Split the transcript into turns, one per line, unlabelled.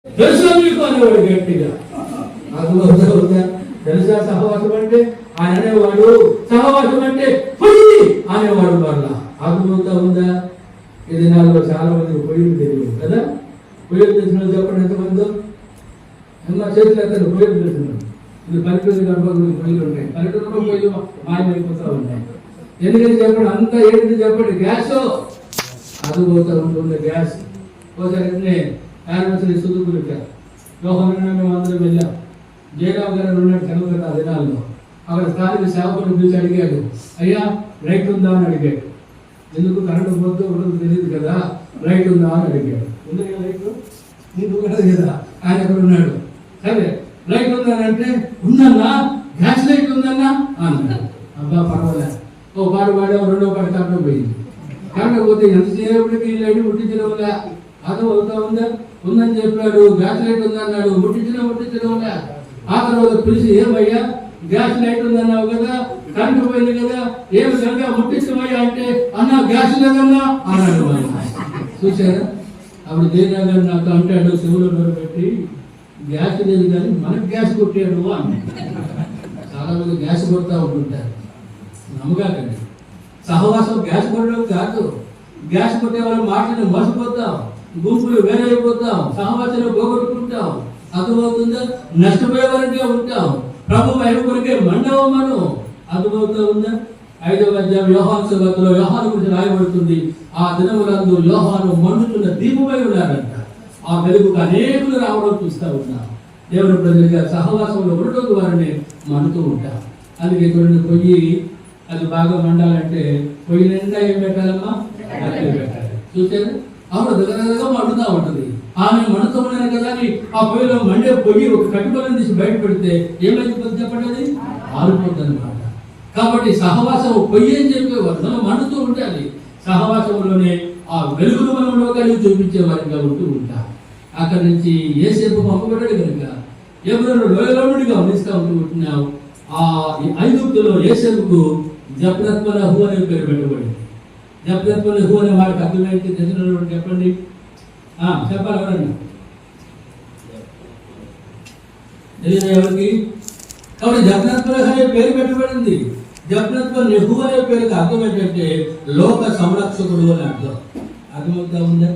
తెలుసా మీకు అనేవాడు గట్టిగా. అర్థమవుతుందా? తెలుసా సహవాసం అంటే? ఆయన అనేవాడు సహవాసం అంటే పొయ్యి అనేవాడు. మరలా అర్థమవుతా ఉందా? ఈ దినాల్లో చాలా మంది పొయ్యిలు తెలియదు కదా. పొయ్యిలు తెలిసిన చెప్పండి ఎంతమంది? ఎంత చేతులు ఎత్తారు పొయ్యిలు తెలిసినారు. ఇది పల్లెటూరు గడపలు పొయ్యిలు ఉంటాయి. పల్లెటూరులో పొయ్యిలు మాయమైపోతూ ఉంటాయి. ఎందుకని చెప్పండి? అంతా ఏంటి చెప్పండి? గ్యాస్ అర్థమవుతూ ఉంటుంది. గ్యాస్ ఒకసారి యానివర్సరీ సుదుకు పెట్టారు. యోహాను మేము అందరం వెళ్ళాం. జయరావు గారు ఉన్నాడు కనుక ఆ దినాల్లో. అక్కడ స్థానిక సేవకుడు పిలిచి అడిగాడు, అయ్యా లైట్ ఉందా అని అడిగాడు. ఎందుకు కరెంటు పోతే ఉండదు తెలియదు కదా, లైట్ ఉందా అని అడిగాడు. ఉంది కదా లైట్, నీకు ఉండదు కదా. ఆయన ఎక్కడ ఉన్నాడు. సరే లైట్ ఉందా అని అంటే, ఉందన్నా గ్యాస్ లైట్ ఉందన్నా అన్నాడు. అబ్బా పర్వాలేదు. ఓ పాడు పాడావు, రెండో పాడు కరెంట్ పోయింది. కరెంట్ పోతే ఎంతసేపటికి లైట్ ముట్టించడంలే. అర్థం అవుతా ఉందా? ఉందని చెప్పాడు. గ్యాస్ లైట్ ఉందన్నాడు. ముట్టించడంలే. ఆ తర్వాత పిలిచి, ఏమయ్యా గ్యాస్ లైట్ ఉందన్నావు కదా, కరెంటు పోయింది కదా, ఏమి కనుక ముట్టించమయ్యా అంటే, అన్నా గ్యాస్ లేదన్నా అన్నాడు. చూసారా? అప్పుడు జయరావు గారు నాకు అంటాడు, చెవులో నోరు పెట్టి, గ్యాస్ లేదు కానీ మనకు గ్యాస్ కొట్టాడు అన్నాడు. చాలా మంది గ్యాస్ కొడతా ఉంటుంటారు. నమ్మకాకండి. సహవాసం గ్యాస్ కొట్టడం కాదు. గ్యాస్ కొట్టే వాళ్ళు మాటలు మోసపోతాం, గుంపులు వేరైపోతాం, సహవాసాలు పోగొట్టుకుంటాం. అర్థమవుతుందా? నష్టపోయే వరకే ఉంటాం. ప్రభు మహిమ కొరకే మండవం మనం. అర్థమవుతా ఉందా? 5వ అధ్యాయం యోహాను సువార్తలో యోహాను గురించి రాయబడుతుంది. ఆ దినములందు యోహాను మండుతున్న దీపమై ఉన్నారంట. ఆ వెలుగుకు అనేకులు రావడం చూస్తూ ఉన్నాం. దేవుని ప్రజలుగా సహవాసంలో ఉండటం ద్వారానే మండుతూ ఉంటాం. అందుకే చూడండి, పొయ్యి అది బాగా మండాలంటే పొయ్యి నిండా ఏం పెట్టాలమ్మా? పెట్టాలి. చూసారు? అప్పుడు దగ్గరగా మండుతూ ఉంటుంది. ఆమె మండుతూ ఉన్నాను కదా అని ఆ పొయ్యిలో మండే పొయ్యి ఒక కట్టుబడిని తీసి బయట పెడితే ఏమైపోతుంది చెప్పండి? ఆరిపోతుంది అనమాట. కాబట్టి సహవాసం పొయ్యి అని చెప్పేవారు. మనం మండుతూ ఉండాలి. సహవాసంలోనే ఆ వెలుగును మనం లోకానికి చూపించే వారిగా ఉంటూ ఉంటాం. అక్కడి నుంచి యేసేపు పంపబడ్డాడు కనుక ఎవరు లోయలోనుడిగా గమనిస్తూ ఉంటున్నాం. ఆ ఐగుప్తులో యేసేపుకు జప్నత్మనహు అనే పేరు పెట్టబడింది. జప్నత్మనహు అనే వాడికి అర్థమైతే తెలిసిన చెప్పండి. చెప్పాలి ఎవరన్నా? తెలియదు ఎవరికి? కాబట్టి జప్నత్మనహు అనే పేరు పెట్టబడింది. జప్నత్మనహు అనే పేరుకి అర్థం ఏంటంటే లోక సంరక్షకుడు అని అర్థం. అర్థమవుతా ఉందా?